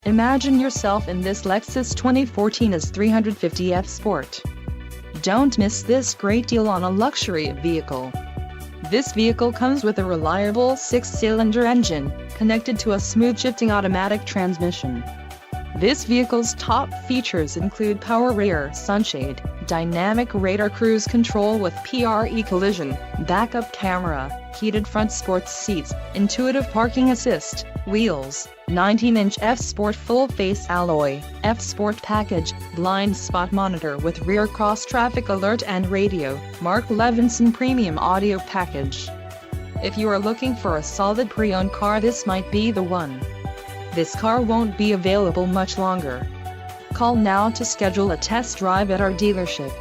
Imagine yourself in this Lexus 2014 S350F Sport. Don't miss this great deal on a luxury vehicle. This vehicle comes with a reliable 6-cylinder engine, connected to a smooth shifting automatic transmission. This vehicle's top features include power rear sunshade, dynamic radar cruise control with PRE collision, backup camera, heated front sports seats, intuitive parking assist, wheels, 19-inch F-Sport full-face alloy, F-Sport package, blind spot monitor with rear cross-traffic alert and radio, Mark Levinson premium audio package. If you are looking for a solid pre-owned car, this might be the one. This car won't be available much longer. Call now to schedule a test drive at our dealership.